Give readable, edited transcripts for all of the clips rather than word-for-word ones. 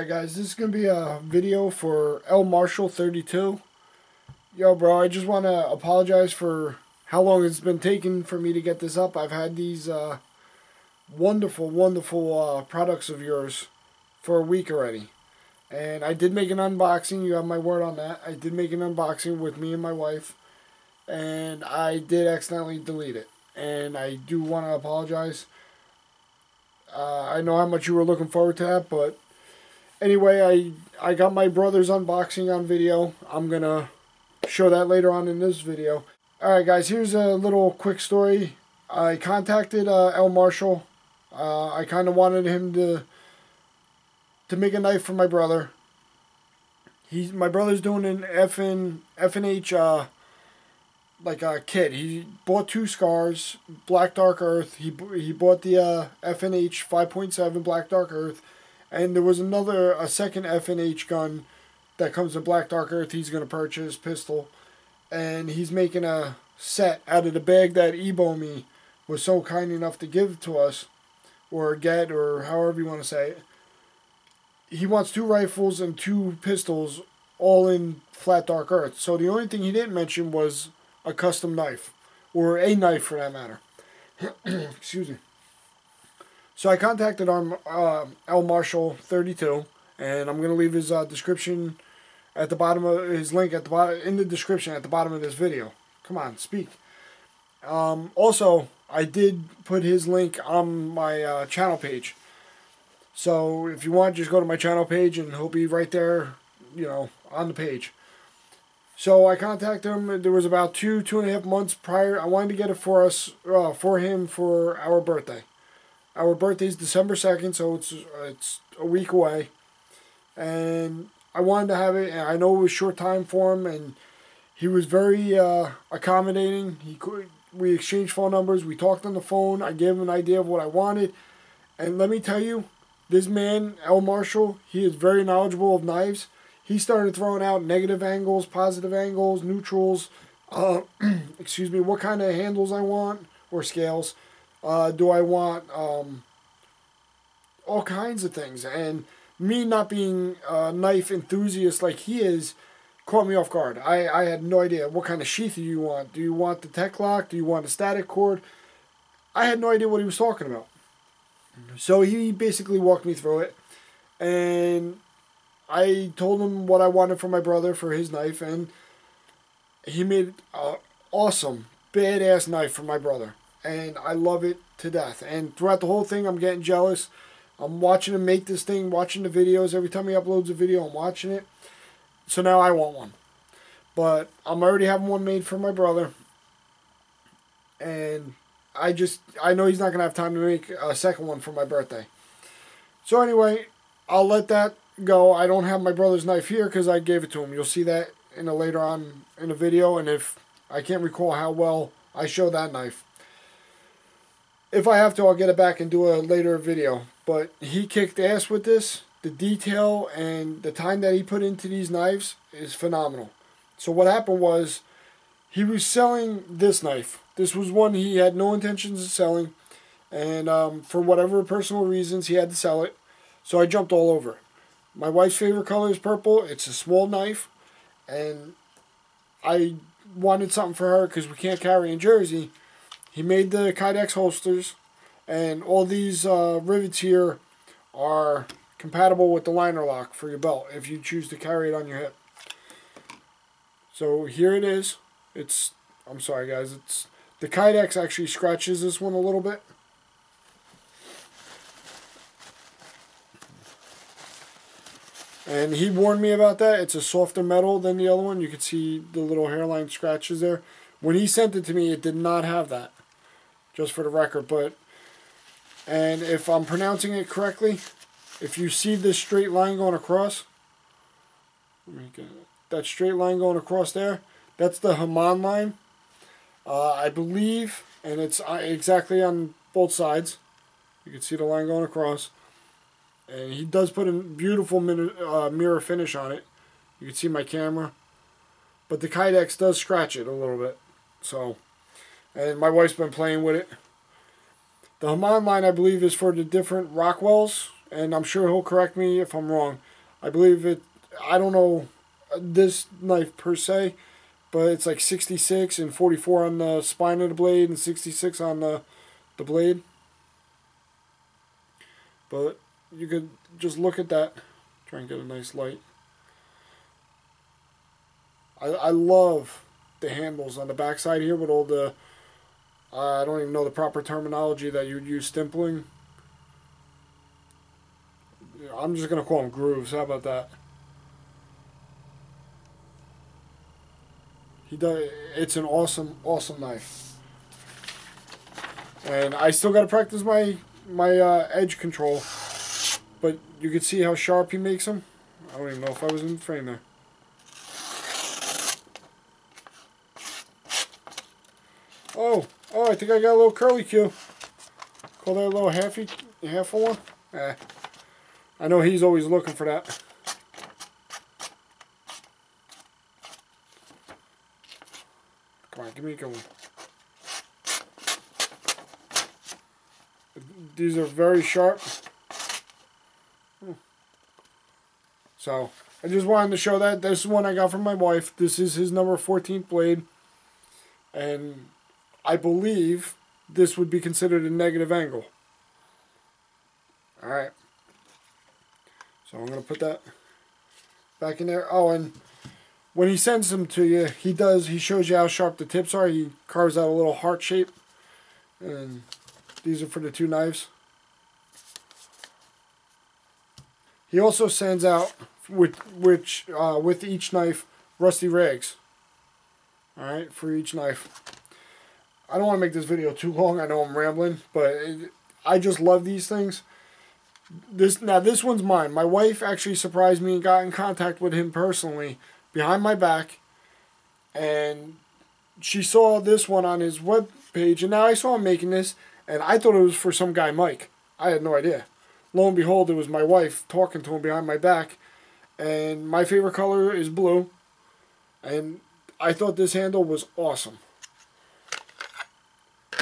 Alright guys, this is going to be a video for LMARSHALL32. Yo bro, I just want to apologize for how long it's been taking for me to get this up. I've had these wonderful products of yours for a week already. And I did make an unboxing, you have my word on that. I did make an unboxing with me and my wife. And I did accidentally delete it. And I do want to apologize. I know how much you were looking forward to that, but anyway, I got my brother's unboxing on video. I'm going to show that later on in this video. Alright guys, here's a little quick story. I contacted L. Marshall. I kind of wanted him to make a knife for my brother. My brother's doing an F&H like a kit. He bought 2 scars, Black Dark Earth. He bought the F&H 5.7 Black Dark Earth. And there was a second F&H gun that comes in Black Dark Earth he's going to purchase, pistol. And he's making a set out of the bag that Ebomi was so kind enough to give to us, or get, or however you want to say it. He wants 2 rifles and 2 pistols, all in flat dark earth. So the only thing he didn't mention was a custom knife, or a knife for that matter. Excuse me. So I contacted LMARSHALL32, and I'm going to leave his description at the bottom of his link at the bottom in the description at the bottom of this video. Come on, speak. Also, I did put his link on my channel page. So if you want, just go to my channel page, and he'll be right there, you know, on the page. So I contacted him. There was about 2.5 months prior. I wanted to get it for us, for him, for our birthday. Our birthday's December 2nd, so it's a week away. And I wanted to have it, and I know it was short time for him, and he was very accommodating. We exchanged phone numbers. We talked on the phone. I gave him an idea of what I wanted. And let me tell you, this man, L. Marshall, he is very knowledgeable of knives. He started throwing out negative angles, positive angles, neutrals, excuse me, what kind of handles I want, or scales. Do I want all kinds of things. And me not being a knife enthusiast like he is, caught me off guard. I had no idea. What kind of sheath do you want? Do you want the tech lock? Do you want a static cord? I had no idea what he was talking about. So he basically walked me through it. And I told him what I wanted for my brother for his knife. And he made an awesome, badass knife for my brother. And I love it to death. And throughout the whole thing, I'm getting jealous. I'm watching him make this thing, watching the videos. Every time he uploads a video, I'm watching it. So now I want one. But I'm already having one made for my brother. And I know he's not going to have time to make a second one for my birthday. So anyway, I'll let that go. I don't have my brother's knife here because I gave it to him. You'll see that later on in the video. And if I can't recall how well I show that knife. If I have to, I'll get it back and do a later video. But he kicked ass with this. The detail and the time that he put into these knives is phenomenal. So what happened was, he was selling this knife. This was one he had no intentions of selling. And for whatever personal reasons, he had to sell it. So I jumped all over it. My wife's favorite color is purple. It's a small knife. And I wanted something for her because we can't carry in Jersey. He made the Kydex holsters, and all these rivets here are compatible with the liner lock for your belt if you choose to carry it on your hip. So here it is. I'm sorry guys, the Kydex actually scratches this one a little bit. And he warned me about that. It's a softer metal than the other one. You can see the little hairline scratches there. When he sent it to me, it did not have that. Just for the record, and if I'm pronouncing it correctly, if you see this straight line going across, that straight line going across there, that's the Haman line, I believe, and it's exactly on both sides. You can see the line going across, and he does put a beautiful mirror finish on it. You can see my camera, but the Kydex does scratch it a little bit, so. And my wife's been playing with it. The Haman line, I believe, is for the different Rockwells, and I'm sure he'll correct me if I'm wrong. I believe it, I don't know this knife per se, but it's like 66 and 44 on the spine of the blade and 66 on the blade. But you could just look at that. Try and get a nice light. I love the handles on the backside here with all the, I don't even know the proper terminology that you would use, stimpling. I'm just going to call them grooves. How about that? He does. It's an awesome, awesome knife. And I still got to practice my edge control. But you can see how sharp he makes them. I don't even know if I was in the frame there. Oh, I think I got a little curly Q. Call that a little half one? I know he's always looking for that. Come on, give me a good one. These are very sharp. So, I just wanted to show that. This is one I got from my wife. This is his number 14th blade. And I believe this would be considered a negative angle. Alright. So I'm going to put that back in there. Oh, and when he sends them to you, he shows you how sharp the tips are. He carves out a little heart shape. And these are for the two knives. He also sends out, with each knife, rusty rags. Alright, for each knife. I don't want to make this video too long. I know I'm rambling, but I just love these things. This one's mine. My wife actually surprised me and got in contact with him personally behind my back, and she saw this one on his web page, and now I saw him making this, and I thought it was for some guy Mike. I had no idea. Lo and behold, it was my wife talking to him behind my back, and my favorite color is blue, and I thought this handle was awesome.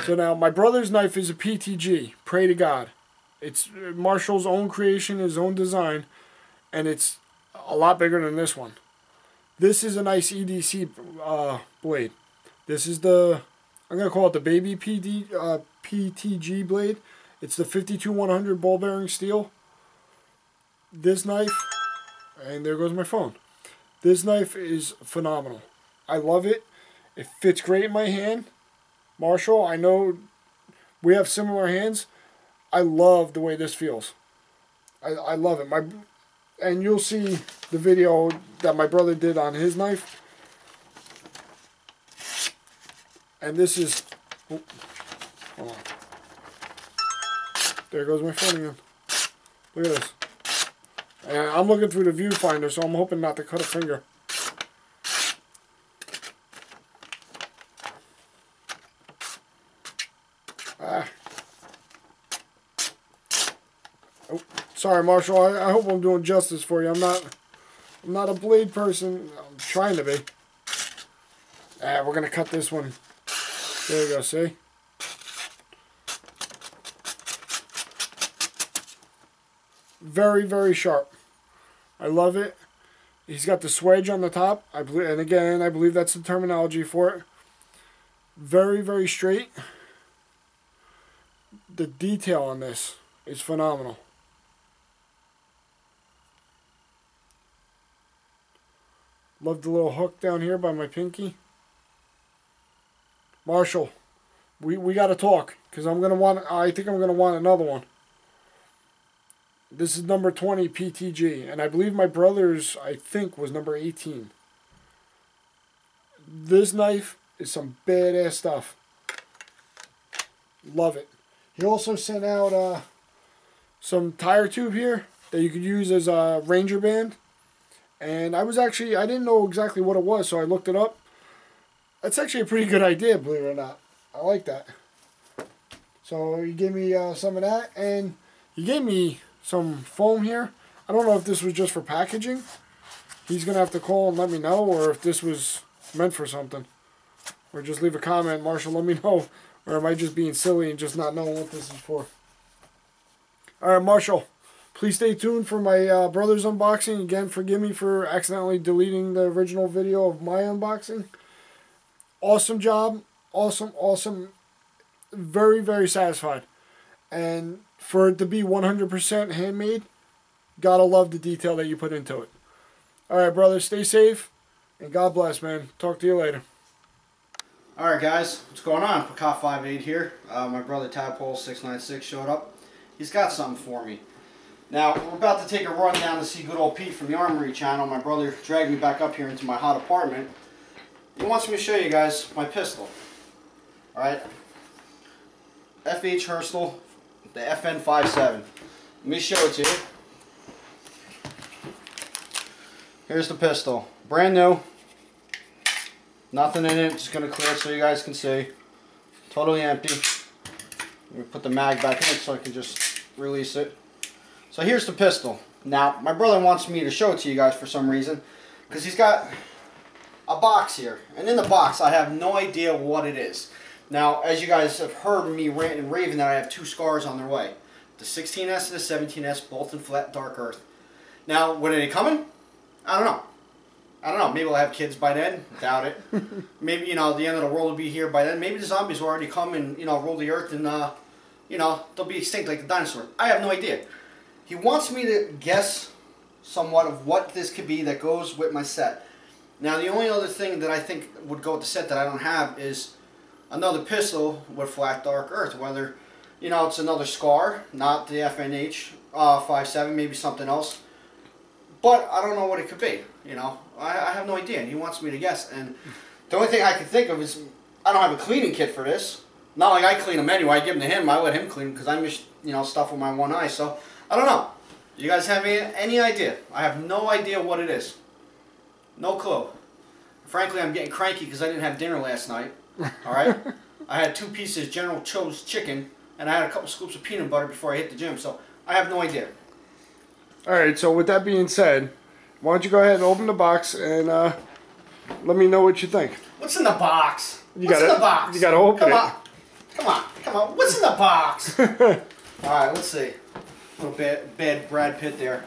So now, my brother's knife is a PTG. Pray to God. It's Marshall's own creation, his own design, and it's a lot bigger than this one. This is a nice EDC blade. This is the, I'm going to call it the baby PTG blade. It's the 52-100 ball bearing steel. This knife, and there goes my phone. This knife is phenomenal. I love it. It fits great in my hand. Marshall, I know we have similar hands. I love the way this feels. I love it. And you'll see the video that my brother did on his knife. And this is, oh, hold on. There goes my phone again. Look at this. And I'm looking through the viewfinder, so I'm hoping not to cut a finger. Oh, sorry, Marshall. I hope I'm doing justice for you. I'm not a blade person. I'm trying to be. We're gonna cut this one. There you go. See? Very, very sharp. I love it. He's got the swedge on the top. I believe that's the terminology for it. Very, very straight. The detail on this is phenomenal. Love the little hook down here by my pinky. Marshall, we got to talk, because I think I'm gonna want another one. This is number 20 PTG, and I believe my brother's, I think, was number 18. This knife is some badass stuff. Love it. He also sent out some tire tube here that you could use as a Ranger band. And I didn't know exactly what it was, so I looked it up. That's actually a pretty good idea, believe it or not. I like that. So he gave me some of that, and he gave me some foam here. I don't know if this was just for packaging. He's going to have to call and let me know, or if this was meant for something. Or just leave a comment, Marshall, let me know. Or am I just being silly and just not knowing what this is for? Alright, Marshall. Please stay tuned for my brother's unboxing. Again, forgive me for accidentally deleting the original video of my unboxing. Awesome job. Awesome, awesome. Very, very satisfied. And for it to be 100% handmade, gotta love the detail that you put into it. Alright, brother, stay safe. And God bless, man. Talk to you later. Alright, guys. What's going on? Cop58 here. My brother Tadpole696 showed up. He's got something for me. Now, we're about to take a run down to see good old Pete from the Armory channel. My brother dragged me back up here into my hot apartment. He wants me to show you guys my pistol. Alright? FH Herstal, the FN57. Let me show it to you. Here's the pistol. Brand new. Nothing in it. Just going to clear it so you guys can see. Totally empty. Let me put the mag back in it so I can just release it. So here's the pistol. Now, my brother wants me to show it to you guys for some reason, because he's got a box here. And in the box, I have no idea what it is. Now, as you guys have heard me rant and raving that I have two scars on their way. The 16S and the 17S, both in flat dark earth. Now, when are they coming? I don't know. I don't know. Maybe I'll have kids by then. Doubt it. Maybe, you know, the end of the world will be here by then. Maybe the zombies will already come and, you know, rule the earth and, you know, they'll be extinct like the dinosaur. I have no idea. He wants me to guess somewhat of what this could be that goes with my set. Now, the only other thing that I think would go with the set that I don't have is another pistol with flat dark earth. Whether, you know, it's another SCAR, not the FNH 57, maybe something else. But I don't know what it could be. You know, I have no idea. And he wants me to guess. And the only thing I can think of is I don't have a cleaning kit for this. Not like I clean them anyway. I give them to him. I let him clean them because I miss, you know, stuff with my one eye. So I don't know. You guys have any idea? I have no idea what it is. No clue. Frankly, I'm getting cranky because I didn't have dinner last night. Alright? I had 2 pieces of General Tso's chicken, and I had a couple scoops of peanut butter before I hit the gym, so I have no idea. Alright, so with that being said, why don't you go ahead and open the box and let me know what you think. What's in the box? What's in the box? You gotta open it. Come on. Come on. What's in the box? Alright, let's see. A little bad Brad Pitt there.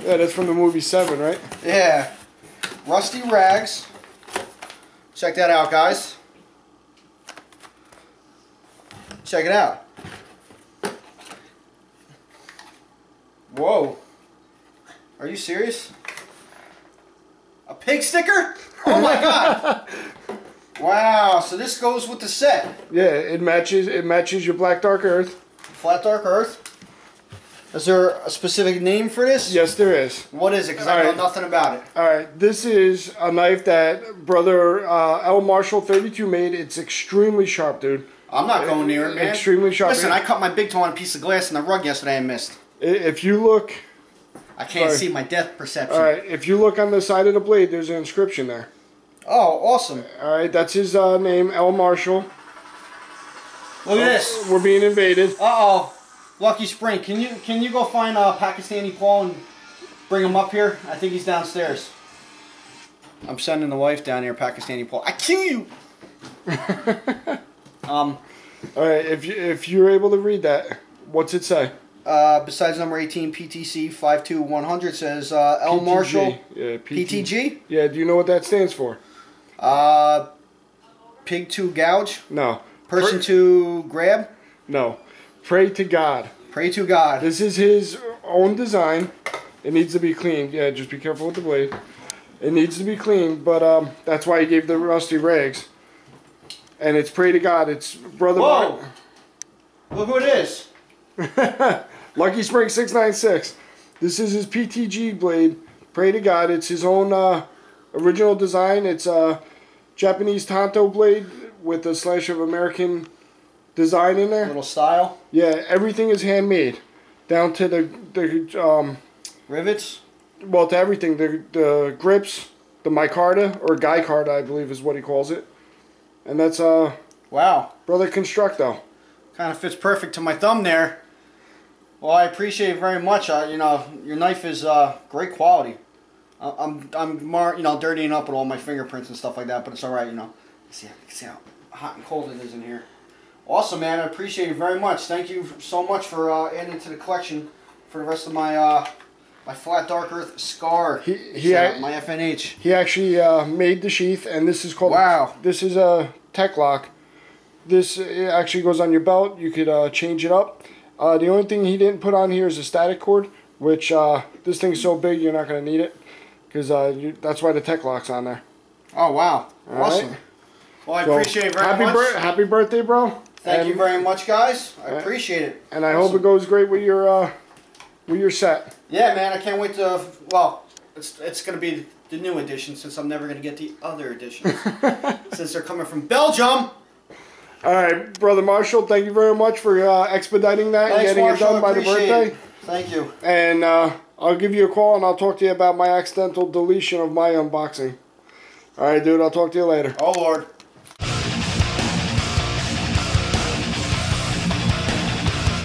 Yeah, that's from the movie 7, right? Yeah. Rusty rags. Check that out, guys. Check it out. Whoa. Are you serious? A pig sticker? Oh my god. Wow, so this goes with the set. Yeah, it matches your black dark earth. Flat dark earth. Is there a specific name for this? Yes, there is. What is it? Because I know nothing about it. Alright, this is a knife that brother LMARSHALL32 made. It's extremely sharp, dude. I'm not going near it, man. Extremely sharp. Listen, I cut my big toe on a piece of glass in the rug yesterday and missed. If you look... I can't see my depth perception. Alright, if you look on the side of the blade, there's an inscription there. Oh, awesome. Alright, that's his name, L. Marshall. Look at this. We're being invaded. Uh-oh. Lucky Spring, can you go find Pakistani Paul and bring him up here? I think he's downstairs. I'm sending the wife down here, Pakistani Paul. I kill you. All right, if you're able to read that, what's it say? Besides number 18, PTC 52100 says L. Marshall. Yeah, PTG. Yeah, do you know what that stands for? Pig to gouge. No. Person to grab. No. Pray to God. Pray to God. This is his own design. It needs to be cleaned. Yeah, just be careful with the blade. It needs to be cleaned, but that's why he gave the rusty rags. And it's pray to God. It's Brother Whoa! Mark. Look who it is. Lucky Spring 696. This is his PTG blade. Pray to God. It's his own original design. It's a Japanese Tanto blade with a slash of American design in there. Little style. Yeah, everything is handmade, down to the rivets. Well, to everything. The grips, the micarta or Guycarta, I believe is what he calls it, and that's wow. Brother Constructo. Kind of fits perfect to my thumb there. Well, I appreciate it very much. You know, your knife is great quality. I'm more, you know, dirtying up with all my fingerprints and stuff like that, but it's all right. You know, see how hot and cold it is in here. Awesome, man. I appreciate it very much. Thank you so much for adding to the collection for the rest of my my Flat Dark Earth Scar. My FNH. He actually made the sheath, and this is called. Wow. This is a tech lock. This it actually goes on your belt. You could change it up. The only thing he didn't put on here is a static cord, which this thing's so big you're not going to need it, because that's why the tech lock's on there. Oh wow! All awesome. Right? Well, I appreciate it very much. Happy birthday, bro! Thank you very much, guys. I appreciate it. And I hope it goes great with your set. Yeah, man. I can't wait to. Well, it's going to be the new edition, since I'm never going to get the other editions since they're coming from Belgium. All right, Brother Marshall. Thank you very much for expediting that and getting Marshall, it done by the birthday. Thank you. And I'll give you a call and I'll talk to you about my accidental deletion of my unboxing. All right, dude. I'll talk to you later. Oh, Lord.